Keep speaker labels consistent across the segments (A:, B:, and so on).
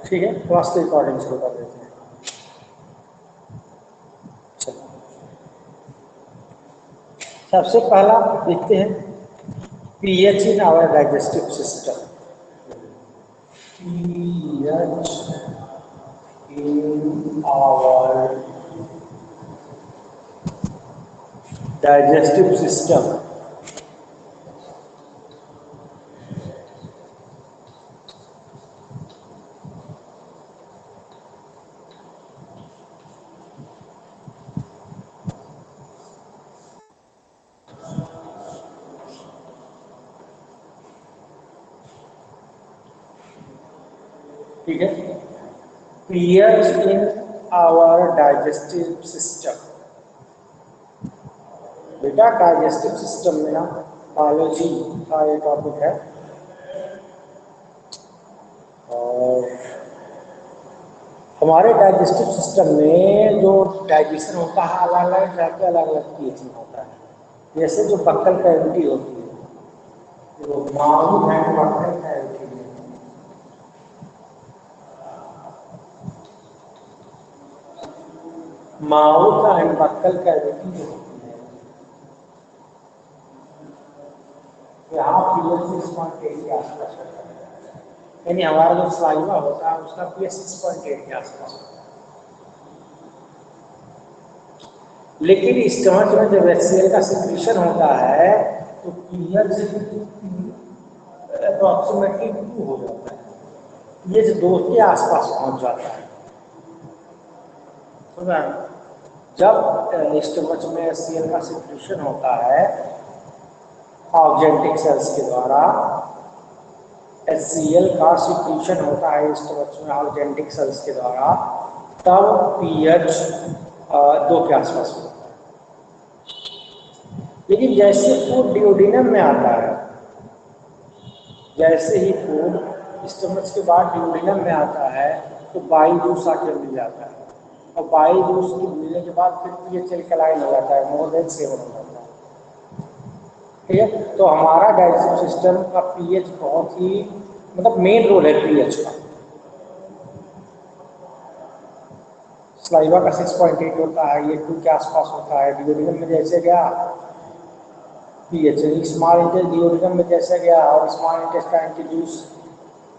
A: ठीक है, क्लास के अकॉर्डिंग शुरू कर देते हैं। सबसे पहला देखते हैं pH in our digestive system. PH in our digestive system. ठीक है, pH in our digestive system। बेटा डाइजेस्टिव सिस्टम में ना बायोलॉजी का एक टॉपिक है और हमारे डाइजेस्टिव सिस्टम में जो डाइजेशन होता है अलग अलग जाके अलग अलग पीएच में होता है। जैसे जो बक्कल कैविटी होती है, जो माउथ एंड बक्कल कैविटी है, माउथ एंड बक्कल कैविटी जो होती है, यहाँ पीएच 6.8 के आसपास होता है। यानी हमारा जो सलाइवा होता है उसका पीएच 6.8 के आसपास होता है। लेकिन स्टमक में जब HCl का सिक्रीशन होता है तो पीएच अप्रॉक्सीमेटली 2 हो जाता है, पीएच 2 के आसपास पहुंच जाता है। जब स्टमक में HCl का सिक्रीशन होता है ऑक्जेंटिक सेल्स के द्वारा, HCl का सिक्रीशन होता है स्टमक में ऑक्जेंटिक सेल्स के द्वारा, तब पीएच 2 के आसपास होता है। लेकिन जैसे फूड डिओडिनम में आता है, जैसे ही फूड स्टमक के बाद डिओडिनम में आता है तो बाइल जूस आके मिल जाता है और बाइल जूस के मिलने के बाद फिर पीएच एल्कलाइन हो जाता है, मोर देन 7 हो जाता है। ठीक है, तो हमारा डाइजेस्टिव सिस्टम का पीएच बहुत ही मतलब मेन रोल है पीएच का। सलाइवा का 6.8 होता है, ये 2 के आसपास होता है। डिओडिनम में जैसे गया पीएच, स्मॉल डिओडिनम में जैसे गया और स्मॉल इंटेस्टाइन के जूस,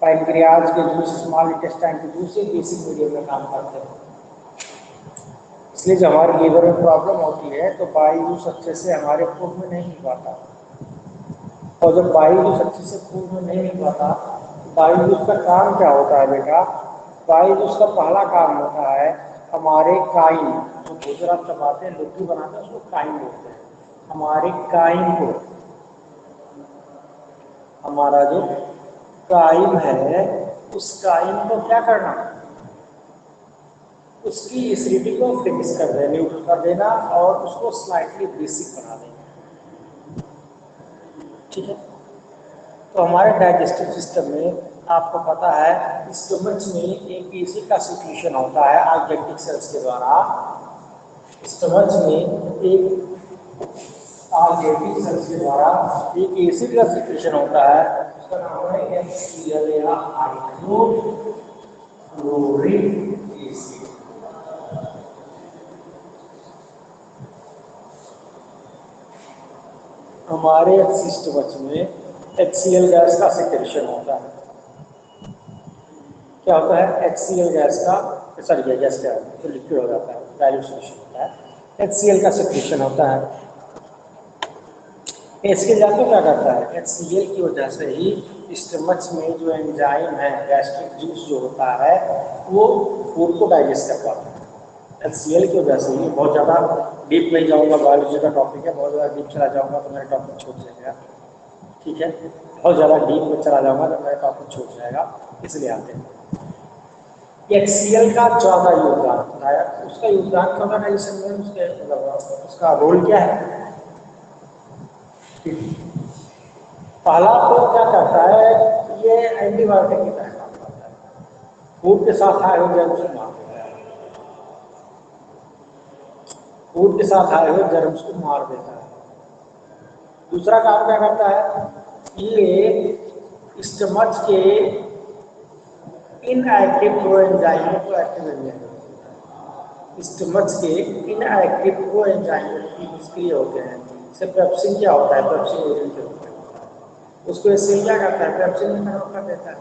A: पैनक्रियाज के जूस, स्मॉल इंटेस्टाइन के जूस, ये बेसिक मीडियम में काम करते हैं। इसलिए जब हमारे लीवर में प्रॉब्लम होती है तो बाइल जूस अच्छे से हमारे फूड में नहीं मिल पाता, और जब बाइल जूस अच्छे से फूड में नहीं मिल पाता, बाइल जूस का काम क्या होता है बेटा? बाइल जूस का पहला काम होता है हमारे काइन, जो भोजन चबाते हैं रोटी बनाते हैं उसको काइन बोलते हैं। हमारे काइन को, हमारा जो काइन है उस काइन को क्या करना, उसकी एसिडिटी को फिनिश कर देना, न्यूट्रल कर देना और उसको स्लाइटली बेसिक बना देना। ठीक है, तो हमारे डाइजेस्टिव सिस्टम में आपको पता है स्टमच में एक एसिड का सिक्रीशन होता है ऑक्जेंटिक सेल्स के द्वारा। स्टमच में एक ऑक्जेंटिक सेल्स के द्वारा एक एसिड का सिक्रीशन होता है, उसका नाम है HCl या हाइड्रोक्लोरिक एसिड। हमारे स्टमच में HCl गैस का सिक्रेशन होता है। क्या होता है? HCl गैस का, सॉरी गैस क्या तो लिक्विड हो जाता है, डाइल्यूट सॉल्यूशन होता है, HCl का सिक्रेशन होता है। HCl जानते हो क्या करता है? HCl की वजह से ही स्टमच में जो एंजाइम है, गैस्ट्रिक जूस जो होता है, वो फूड को डाइजेस्ट कर पाता है। HCl की वजह से ही, बहुत ज़्यादा डीप नहीं जाऊँगा, बायोलॉजी का टॉपिक है, बहुत ज़्यादा डीप चला जाऊँगा तो मेरा टॉपिक छूट जाएगा। ठीक है, बहुत ज़्यादा डीप में चला जाऊँगा तो मेरा टॉपिक छूट जाएगा, इसलिए आते हैं। HCl का ज़्यादा योगदान होता है, उसका योगदान क्या होता है डाइजेशन में, उसके मतलब उसका रोल क्या है? पहला तो क्या करता है, ये एंटीबायोटिक की तरह काम करता है, फूड के साथ आए हुए जर्म्स को मार देता है, फूड के साथ आए हुए जर्म्स को मार देता है। दूसरा काम क्या करता है, ये स्टमच के इनएक्टिव प्रोएंजाइमों को एक्टिव एंजाइम होता है। स्टमच के इनएक्टिव प्रोएंजाइमों की निष्क्रिय होते हैं। जैसे पेप्सिन क्या होता है, पेप्सिन यूरिन के रूप में होता है, उसको एसिड क्या करता है, पेप्सिन में कन्वर्ट कर देता है।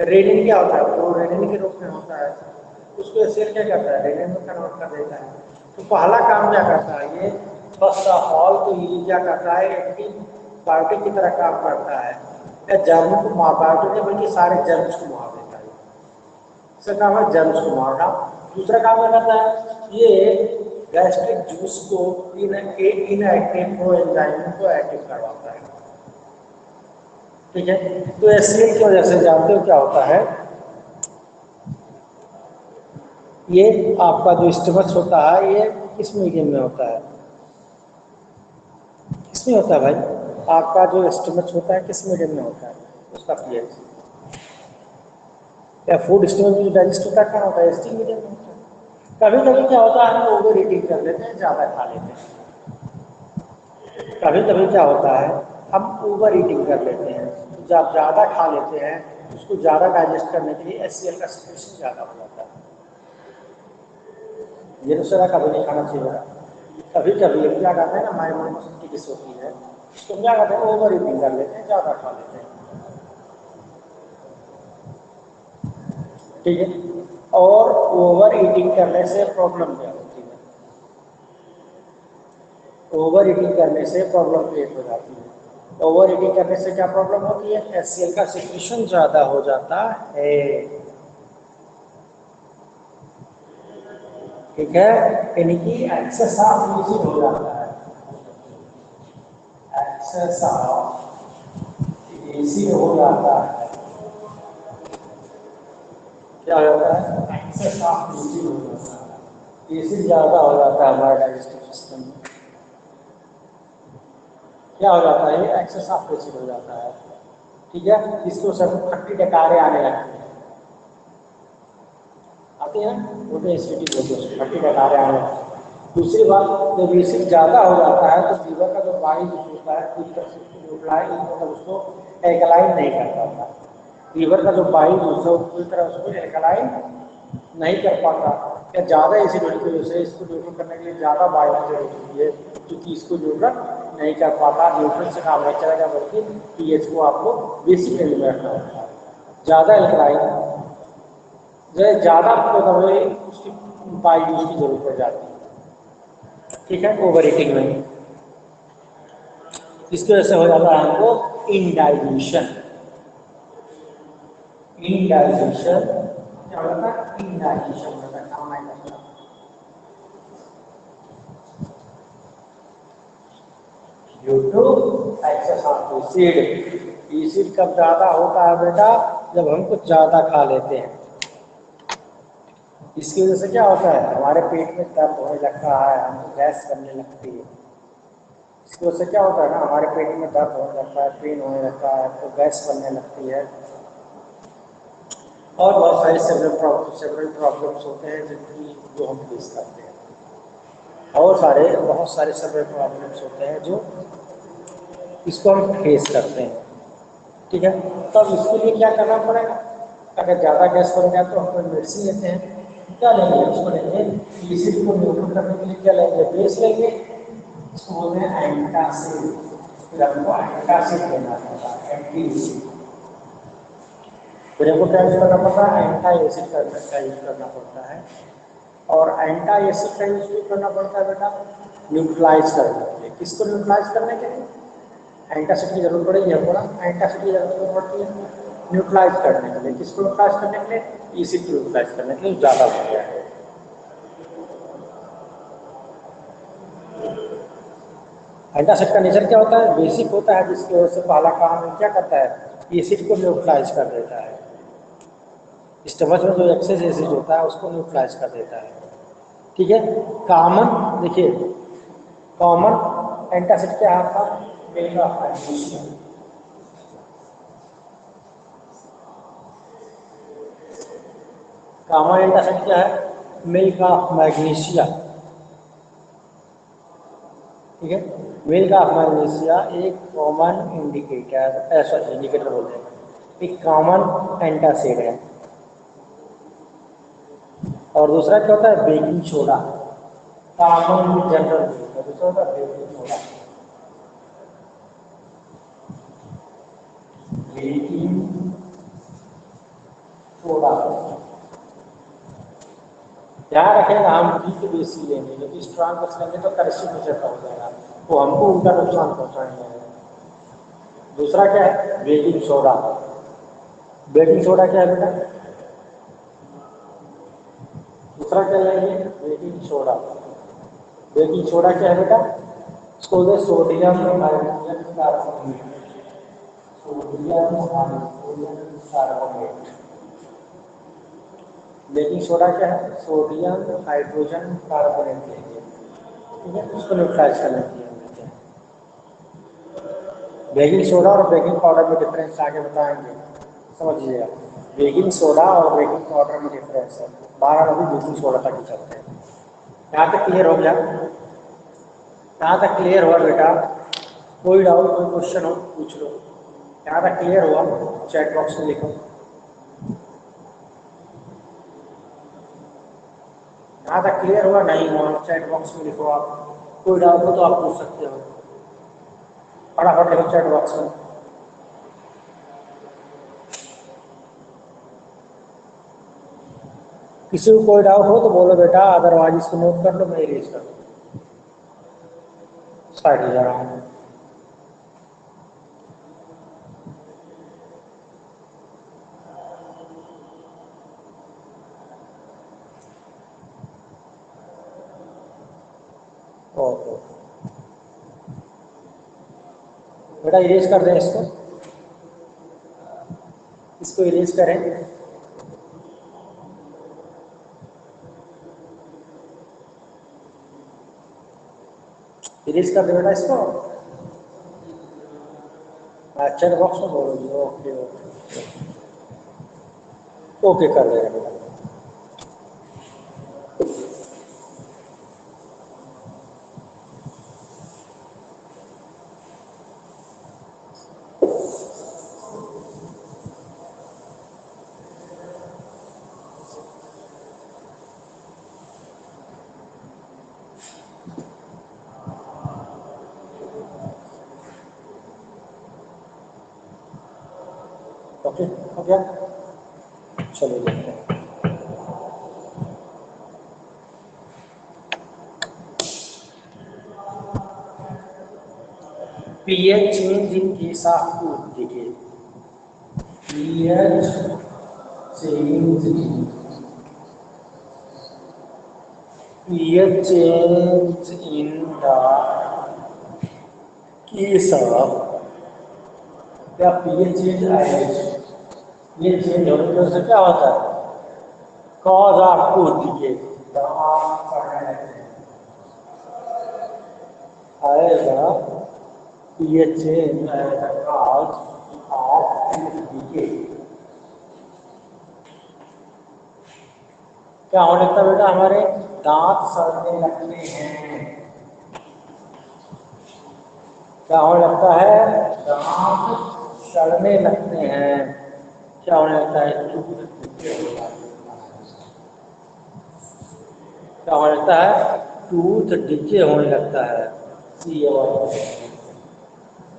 A: रेनिन क्या होता है, वो रेनिन के रूप में होता है, उसको एसिड क्या करता है, रेनिन में कन्वर्ट कर देता है। तो पहला काम क्या करता है ये, फर्स्ट ऑफ ऑल तो ये क्या करता है, एंटीबायोटिक की तरह काम करता है, या जर्म को बायोटिक नहीं बल्कि सारे जर्म्स को मार देता है। इसका काम है जर्म्स को मारना। दूसरा काम क्या करता है, ये गैस्ट्रिक जूस को इनएक्टिव प्रोएंजाइम को एक्टिव करवाता है। ठीक है, तो एसिड की वजह से जानते हो क्या होता है, ये आपका जो स्टमच होता है ये किस मीडियम में होता है, किसमें होता है भाई, आपका जो स्टमच होता है किस मीडियम में होता है, उसका पीएच, या फूड स्टमच में जो डाइजेस्ट होता है कहाँ होता है, एसिडिक मीडियम में होता है। कभी कभी क्या होता है, हम ओवर ईटिंग कर लेते हैं, ज़्यादा खा लेते हैं। कभी कभी क्या होता है, हम ओवर ईटिंग कर लेते हैं, तो जब ज़्यादा खा लेते हैं उसको ज़्यादा डाइजेस्ट करने के लिए HCl का सिक्रेशन ज़्यादा हो जाता है। ये दूसरा कभी नहीं खाना चाहिए। कभी कभी हम क्या करते हैं ना, हमारे मन की डिश होती है, उसको क्या करते हैं, ओवर ईटिंग कर लेते हैं, ज़्यादा खा लेते हैं। ठीक है, और ओवर ईटिंग करने से प्रॉब्लम क्या होती है, ओवर ईटिंग करने से प्रॉब्लम क्रिएट हो जाती है। ओवर ईटिंग करने से क्या प्रॉब्लम होती है, HCl का सिक्रेशन ज़्यादा हो जाता है। ठीक है, यानी कि एक्सेस ऑफ यूजिंग हो जाता है, एक्सेस ऑफ एसिड हो जाता है। क्या हो जाता है, एक्सेस ऑफ एसिड हो जाता है, एसिड ज़्यादा हो जाता है हमारे डाइजेस्टिव सिस्टम में। क्या हो जाता है, एक्सेस ऑफ एसिड हो जाता है। ठीक है, इसको सब खट्टी डकारे आने लगती हैं, आते हैं छोटे एसिडिक होते हैं, खट्टी डकारे आने लगती हैं। दूसरी बात, जब एसिड ज़्यादा हो जाता है तो लीवर का जो बाइल होता है पूरी तरह से उसको न्यूट्रलाइज, मतलब उसको एल्कलाइन नहीं कर पाता। लीवर का जो बाइल होता है पूरी तरह उसको एल्कलाइन नहीं कर पाता, या ज़्यादा एसिड की वजह से इसको न्यूट्रल करने के लिए ज़्यादा बाइल की जरूरत होती है, क्योंकि इसको न्यूट्रल नहीं कर पाता। न्यूट्रल से काम नहीं चलेगा, बल्कि पीएच को आपको बेसिक लेवल में रखना होता है। ज़्यादा एल्कलाइन ज़्यादा उसकी बाइल की जरूरत पड़ जाती है। ठीक है, ओवर ईटिंग में इसकी वजह से हो जाता है हमको इनडाइजेशन। इनडाइजेशन क्या होता है, इनडाइजेशन होता है, खाना नहीं पचता। Due to excess of acid. Acid कब ज़्यादा होता है बेटा, जब हम कुछ ज़्यादा खा लेते हैं। इसकी वजह से क्या होता है, हमारे पेट में दर्द होने लगता है, हमको गैस करने लगती है। इसकी वजह से क्या होता है ना, हमारे पेट में दर्द होने लगता है, पेन होने लगता है, तो गैस बनने लगती है, और बहुत सारे सेवरल प्रॉब्लम्स होते हैं जिनकी जो हम फेस करते हैं, बहुत सारे सेवरल प्रॉब्लम्स होते हैं जो इसको हम फेस करते हैं। ठीक है, तब इसके लिए क्या करना पड़ेगा, अगर ज़्यादा गैस बन गया तो हम मेडिसिन लेते हैं, क्या लेंगे, उसको लेंगे एसिड को न्यूट्रल करने के लिए क्या लेंगे, बेस लेंगे, इसको बोलते हैं एंटासिड। फिर हमको एंटासिड लेना पड़ता है, एंटी एसिड। फिर हमको क्या यूज करना पड़ता है, एंटा एसिड का यूज करना पड़ता है। और एंटा एसिड का यूज करना पड़ता है बेटा न्यूट्रलाइज करने के लिए। किसको न्यूट्रलाइज करने के लिए, एंटासिड की जरूरत पड़ेगी हमको ना, एंटासिड की जरूरत पड़ती है न्यूट्रलाइज करने के लिए। किसको न्यूट्रलाइज करने के लिए, एसिड को न्यूट्रलाइज करने के लिए, ज़्यादा हो गया है। एंटासिड का नेचर क्या होता है, बेसिक होता है, जिसकी वजह से पहला काम क्या करता है, एसिड को न्यूट्रलाइज कर देता है। स्टमच में जो एक्सेस एसिड होता है उसको न्यूट्रलाइज कर देता है। ठीक है, कॉमन देखिए, कॉमन एंटासिड क्या है आपका, milk of magnesium. Common antacid क्या है, मिल्क ऑफ मैग्नीशिया। ठीक है, मिल्क ऑफ मैग्नीशिया एक कॉमन इंडिकेटर, ऐसा इंडिकेटर बोलते हैं, एक कॉमन एंटासिड है। और दूसरा क्या होता है, बेकिंग सोडा, कॉमन जनरल। दूसरा होता है बेकिंग सोडा। बेकिंग सोडा ध्यान रखेगा, हम बी के बेसी लेंगे, क्योंकि स्ट्रॉन्ग बस लेंगे तो कैल्शियम नीचे हो जाएगा, तो हमको उल्टा नुकसान पहुंचाएंगे। दूसरा क्या है, बेकिंग सोडा। बेकिंग सोडा क्या है बेटा, दूसरा क्या लेंगे, बेकिंग सोडा। बेकिंग सोडा क्या है बेटा, इसको बोलते sodium hydrogen carbonate. Sodium hydrogen carbonate. Baking soda क्या है, सोडियम हाइड्रोजन कार्बोनेट लेंगे, ठीक है, उसको न्यूट्रलाइज कर लेंगे। बेकिंग सोडा और बेकिंग पाउडर में डिफरेंस आगे बताएंगे, समझिएगा। बेकिंग सोडा और बेकिंग पाउडर में डिफरेंस है। 12 अभी बेकिंग सोडा तक ही चलते हैं। यहाँ तक क्लियर हो गया, यहाँ तक क्लियर हुआ बेटा? कोई डाउट, कोई क्वेश्चन हो पूछ लो। यहाँ तक क्लियर हुआ, चैट बॉक्स में लिखो। यहाँ तक क्लियर हुआ, नहीं हुआ चैट बॉक्स में लिखो। आप कोई डाउट हो तो आप पूछ सकते हो, फटाफट लिखो चैट बॉक्स में। किसी को कोई डाउट हो तो बोलो बेटा, अदरवाइज इसको नोट कर लो, मैं इरेज कर दूँ। स्टार्ट हो जा रहा हूँ। ओके बेटा, इरेज कर दें इसको, इसको इरेज करें। इरेज कर दे बेटा इसको, चैट बॉक्स में बोलो जी। ओके ओके ओके, कर देगा बेटा। ओके हो गया, चलिए देखते हैं। pH change in case of food, देखिए pH change in pH change in the case of, क्या pH change आएगा, pH change होने की वजह से क्या होता है, कॉज आपको देखिए आएगा, pH change आएगा कॉज ऑफ डीके। क्या होने लगता है बेटा, हमारे दांत सड़ने लगते हैं। क्या होने लगता है, दांत सड़ने लगते हैं। क्या होने लगता है, क्या होने लगता है, टूथ डिके होने लगता है।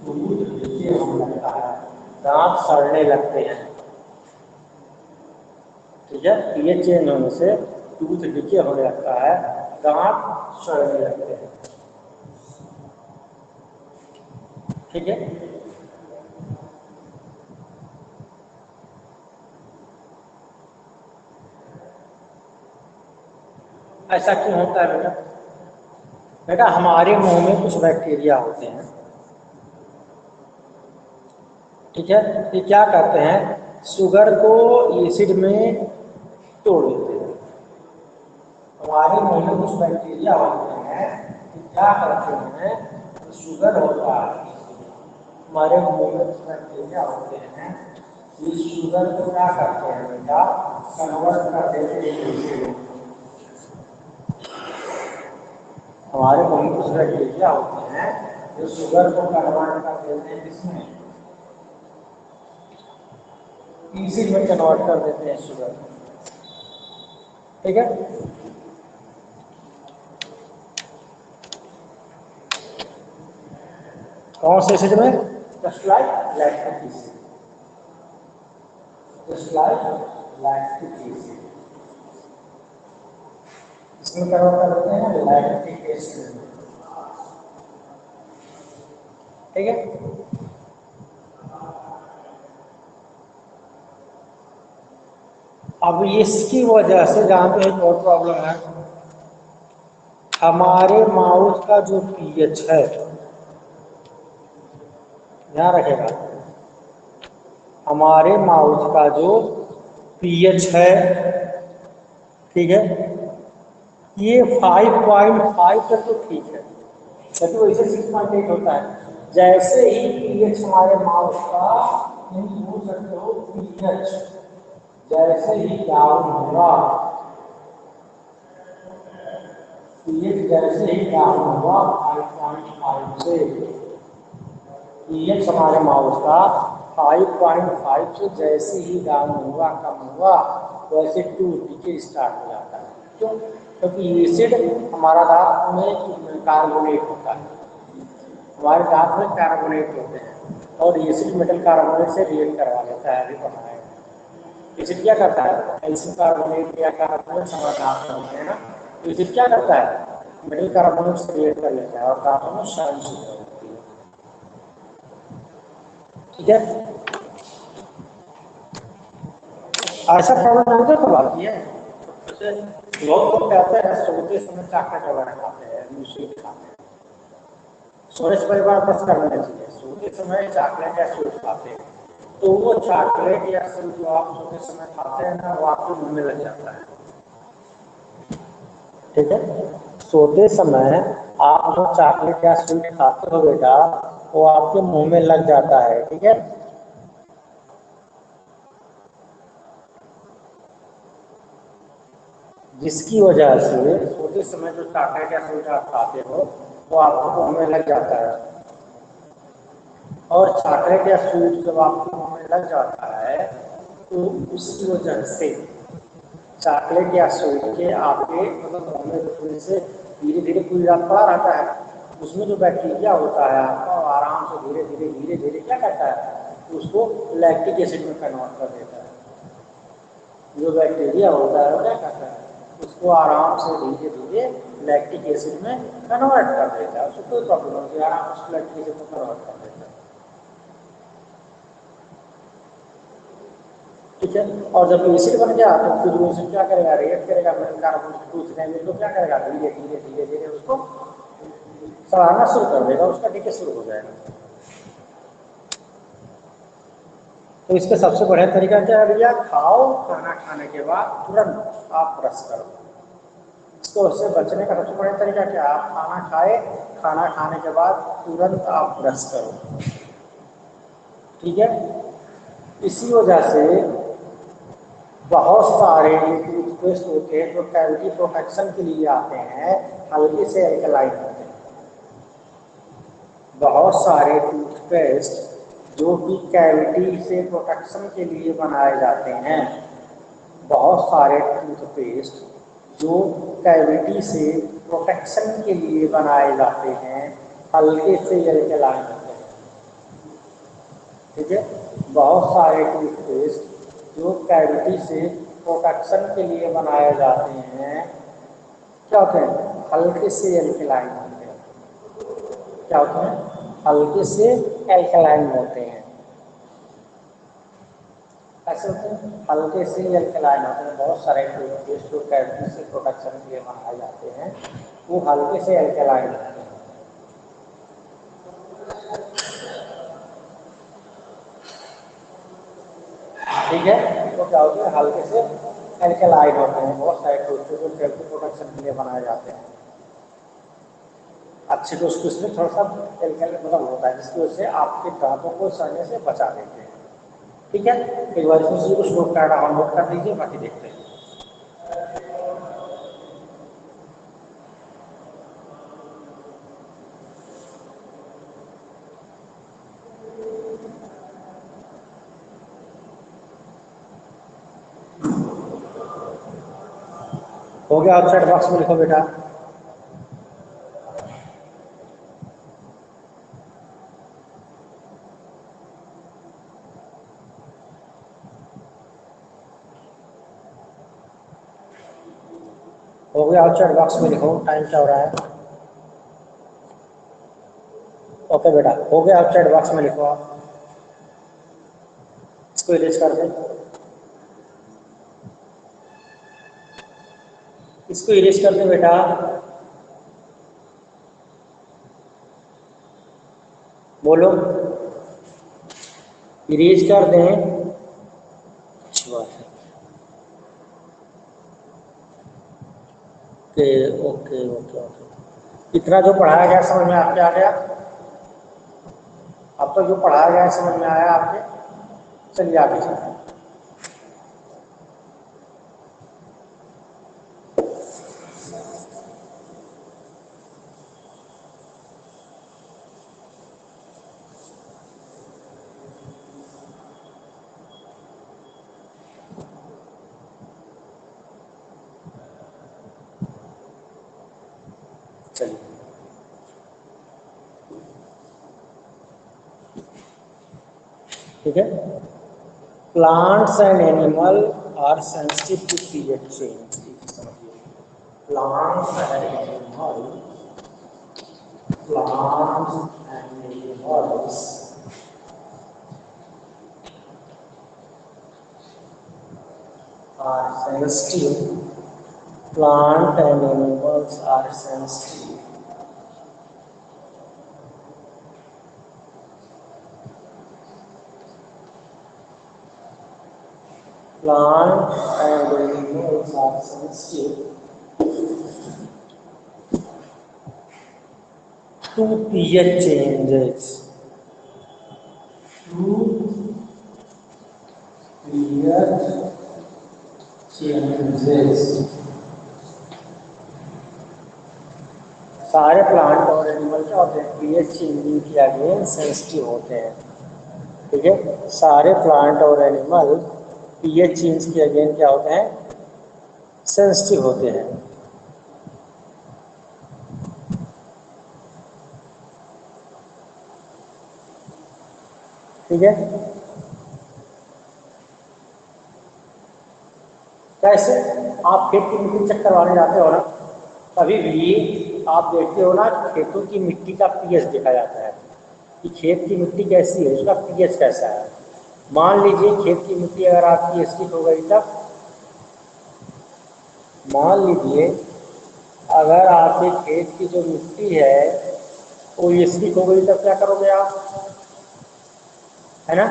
A: टूथ डिके होने लगता है, दांत सड़ने लगते हैं, ठीक है। पीएच चेंज होने से टूथ डिके होने लगता है, दांत सड़ने लगते हैं, ठीक है। ऐसा क्यों होता है बेटा? बेटा हमारे मुंह में कुछ बैक्टीरिया होते हैं, ठीक है, ये क्या करते हैं, शुगर को एसिड में तोड़ देते हैं। हमारे मुंह में कुछ बैक्टीरिया होते हैं, ये क्या करते हैं, तो शुगर होता है, हमारे मुंह में कुछ बैक्टीरिया होते हैं, ये शुगर को क्या करते हैं बेटा, कन्वर्ट कर देते हैं। हमारे मुंह में कुछ बैक्टीरिया होते हैं जो शुगर को कन्वर्ट कर देते हैं, किसमें, एसिड में कन्वर्ट कर देते हैं शुगर। ठीक है, कौन से एसिड में? Just like lactic acid, just like lactic acid, इसमें कन्वर्ट कर देते हैं लैक्टिक एसिड। ठीक है, अब इसकी वजह से जहां पे एक और प्रॉब्लम है, हमारे माउथ का जो पीएच है, ध्यान रखेगा, हमारे माउथ का जो पीएच है, ठीक है, ये 5.5 तक तो ठीक है, क्योंकि वैसे 6.8 होता है। जैसे ही पीएच हमारे माउथ का, बोल सकते हो पीएच जैसे ही डाउन होगा, पीएच जैसे ही डाउन होगा 5.5 से, पीएच हमारे माउथ का 5.5 से जैसे ही डाउन होगा, कम हुआ, वैसे टूटने स्टार्ट हो जाता है। क्यों? क्योंकि एसिड हमारा दांत में कार्बोनेट होता है, हमारे दांत में कार्बोनेट होते हैं और एसिड मेटल कार्बोनेट से रिएक्ट करवा लेता है। अभी पढ़ा है एसिड क्या करता है, कैल्शियम कार्बोनेट या कार्बोनेट हमारे दांत में होते हैं ना, तो एसिड क्या करता है, मेटल कार्बोनेट से रिएक्ट कर लेता है और दांतों में शाइन शुरू होती है। ठीक है, ऐसा प्रॉब्लम होता तो बात ये है, बहुत लोग कहते हैं सोते समय चॉकलेट वगैरह खाते हैं, स्वीट खाते हैं, सोने से पहले बस करना चाहिए, सोते समय चॉकलेट या स्वीट खाते हैं, तो वो चॉकलेट या स्वीट जो आप सोते समय खाते हैं ना, वो आपके मुंह में लग जाता है। ठीक है, सोते समय आप जो चॉकलेट या स्वीट खाते हो बेटा, वो आपके मुंह में लग जाता है। ठीक है, जिसकी वजह से सोते समय जो चॉकलेट या स्वीट आप खाते हो, वो आपके मुंह में लग जाता है। और चॉकलेट या स्वीट जब आपके मुंह में लग जाता है, तो उसकी वजह से चॉकलेट या स्वीट के आपके मतलब मुंह में थोड़े से धीरे धीरे पूरी रात पड़ा रहता है, उसमें जो बैक्टीरिया होता है आपका आराम से धीरे धीरे धीरे धीरे क्या करता है, उसको लैक्टिक एसिड में कन्वर्ट कर देता है। जो बैक्टीरिया होता है वो क्या करता है, उसको आराम से धीरे धीरे लैक्टिक एसिड में कन्वर्ट कर देता है। उसको कोई प्रॉब्लम नहीं होती, आराम से लैक्टिक एसिड में कन्वर्ट कर देता है। ठीक है, और जब एसिड बन गया तो फिर एसिड क्या करेगा, रिएक्ट करेगा कार्बन टूथने में, तो क्या करेगा, धीरे धीरे धीरे धीरे उसको सड़ाना शुरू कर देगा, उसका डीके शुरू हो जाएगा। तो इसका सबसे बढ़िया तरीका क्या है भैया, खाओ, खाना खाने के बाद तुरंत आप ब्रश करो। इसको उससे बचने का सबसे बढ़िया तरीका क्या है, आप खाना खाए, खाना खाने के बाद तुरंत आप ब्रश करो। ठीक है, इसी वजह से बहुत सारे टूथपेस्ट होते हैं जो कैविटी प्रोटेक्शन के लिए आते हैं, हल्के से एल्कलाइन होते हैं। बहुत सारे टूथपेस्ट जो कि कैविटी से प्रोटेक्शन के लिए बनाए जाते हैं, बहुत सारे टूथपेस्ट जो कैविटी से प्रोटेक्शन के लिए बनाए जाते हैं, हल्के से एल्कलाइन होते हैं। ठीक है, बहुत सारे टूथपेस्ट जो कैविटी से प्रोटेक्शन के लिए बनाए जाते हैं, क्या होते हैं, हल्के से एल्कलाइन होते हैं। क्या होते हैं, हल्के से एल्कलाइन होते हैं। ऐसे होते हैं, हल्के से एल्कलाइन होते हैं। बहुत सारे टूथपेस्ट जो कैविटी से प्रोटेक्शन के लिए बनाए जाते हैं, वो हल्के से एल्कलाइन होते हैं। ठीक है, तो क्या होते हैं, हल्के से एल्कलाइन होते हैं। बहुत सारे टूथपेस्ट जो कैविटी प्रोटेक्शन के लिए बनाए जाते हैं, अच्छे तो उसको इसमें थोड़ा सा एल्कलाइन मतलब होता है, जिसकी वजह से आपके दांतों को सड़ने से बचा देते हैं। ठीक है, एक बार इसमें कुछ नोट कर दीजिए, बाकी देखते हैं। हो गया, आप चैट बॉक्स में लिखो बेटा। हो गया, आप चैट बॉक्स में लिखो, टाइम क्या हो रहा है। ओके बेटा, हो गया, आप चैट बॉक्स में लिखो। आप इसको इरेज कर दें, इसको इरेज कर दें बेटा। बोलो, इरेज कर दें। अच्छी बात है। ओके ओके ओके ओके, इतना जो पढ़ाया गया समझ में आपके आ गया? अब तक जो पढ़ाया गया समझ में आया आपके? चलिए आगे चलते हैं। चलिए, ठीक है। Plants and animal are sensitive to pH change. Plants and animal, plants and animals are sensitive. Plant and animals are sensitive. Plant and animals are sensitive to pH changes. To pH changes. सारे plant और animal क्या होते हैं? PH changing के against sensitive होते हैं। ठीक है, सारे प्लांट और एनिमल पीएच चेंज के अगेंस्ट क्या होते हैं? सेंसिटिव होते हैं। ठीक है, कैसे? आप खेत की मिट्टी चेक करवाने जाते हो ना, कभी भी आप देखते हो ना, खेतों की मिट्टी का पीएच देखा जाता है कि खेत की मिट्टी कैसी है, उसका पीएच कैसा है। मान लीजिए खेत की मिट्टी अगर आपकी एसिडिक हो गई, तब मान लीजिए अगर आपके खेत की जो मिट्टी है वो एसिडिक हो गई, तब क्या करोगे आप? है ना,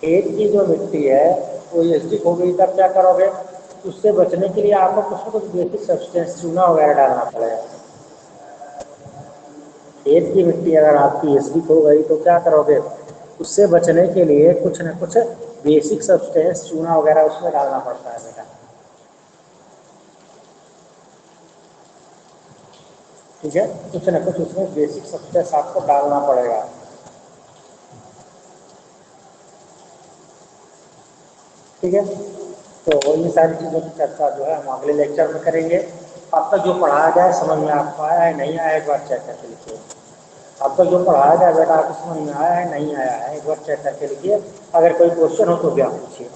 A: खेत की जो मिट्टी है वो एसिडिक हो गई, तब क्या करोगे? उससे बचने के लिए आपको कुछ ना कुछ बेसिक सब्सटेंस, चूना वगैरह डालना पड़ेगा। खेत की मिट्टी अगर आपकी एसिडिक हो गई तो क्या करोगे? उससे बचने के लिए कुछ न कुछ बेसिक सब्सटेंस, चूना वगैरह उसमें डालना पड़ता है बेटा। ठीक है, कुछ न कुछ उसमें बेसिक सब्सटेंस आपको डालना पड़ेगा। ठीक है, तो ये सारी चीज़ों की चर्चा जो है हम अगले लेक्चर में करेंगे। अब तक जो पढ़ाया गया है समझ में आपको आया है नहीं आया, एक बार चेक करके लिखिए। अब तक जो पढ़ाया गया बेटा आपको समझ में आया है नहीं आया है, एक बार चेक करके लिखिए। अगर कोई क्वेश्चन हो तो भी आप पूछिए।